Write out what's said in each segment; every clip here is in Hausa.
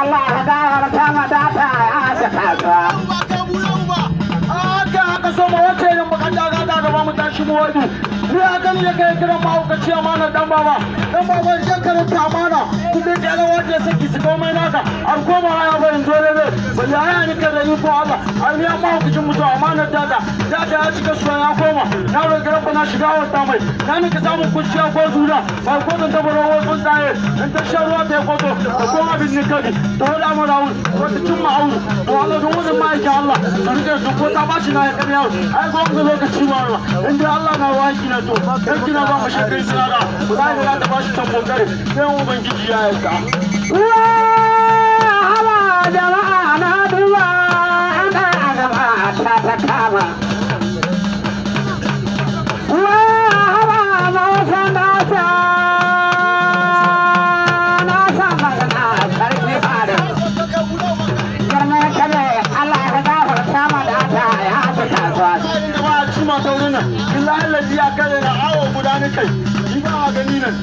Allah ka gawar ta madata ya saka ka. Haka so ma wace yin bukata gata gaba mu tashi mu wadu. Ni a gani ya kai kiran mahaukaci amana dan baba. Dan baba ya karanta amana. Kuma da yalan waje saki su komai naka. An koma ya bayin dole ne. Bali haya ni kada ni ko Allah. An ya mahaukacin mutu amana data. Data ya cika suwa ya koma. Na roƙi rabba na shiga wata mai. Na nika samun kuciya ko zuna. Ba ko zan tabaro wasu tsaye. In ta shan ruwa ta yi kwato. Da kuma abin ni kadi. Ta wada mu rawun. Wata cin ma'auru. To Allah don wani ma'aikin Allah. Sarki su ko ta bashi na ya kan yawo. Ai ko wani lokaci ba ba. In dai Allah na waki na to. Dan kina ba mu shekai sinara. Ku za ka ta bashi tambon kare. Sai ubangiji ya yarda. Haba jama'a na duba ana gaba ta ta kama. Haba mawasa na ta na sa magana sarki fada. Girma kare Allah ya gafarta madata ya ta kasuwa. Jama'a cima ta wurin nan. Billahi lazi ya kare na awo guda ni kai. Ni ba a gani nan.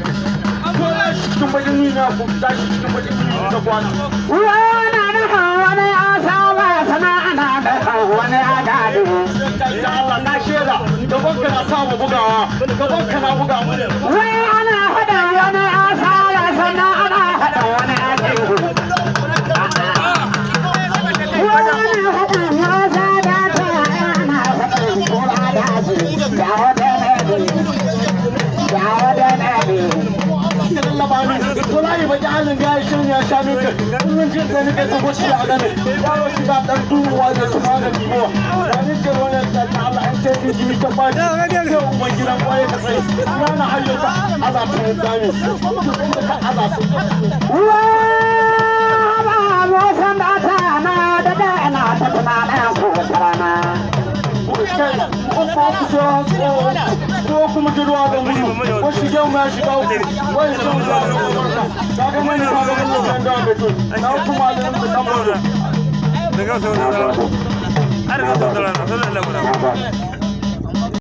Ko ya shi cikin bakin ni na ku tashi cikin bakin ni da kwana. Wani da wani ya saba sana'a da wani ya gado. Allah na shaida gaban ka na samu bugawa gaban ka na buga mu Wai ana hada wani ya saba sana'a ana hada wani ya gado. Wani hada ya saba ta ana hada kula da shi. Dawo da nabi. Dawo da nabi. wallahi ba jalin ga shin ya sha miki kun jin da nake ta goshi a gane ya roki da dan duwa da su ma da biyo da ni ce wannan da Allah an ce ji ta ba sai uban gidan kwaye ka sai na hayyata Allah ta zami ka Allah su ba mo san da ta na da na ta tunanin ko tarana. ko kuma ruwa ga gudu ko shige mu ya shiga uku wai sun zuwa ga ga mai ka ga mun da beto na kuma da nan da tambo daga sau da har ga sau da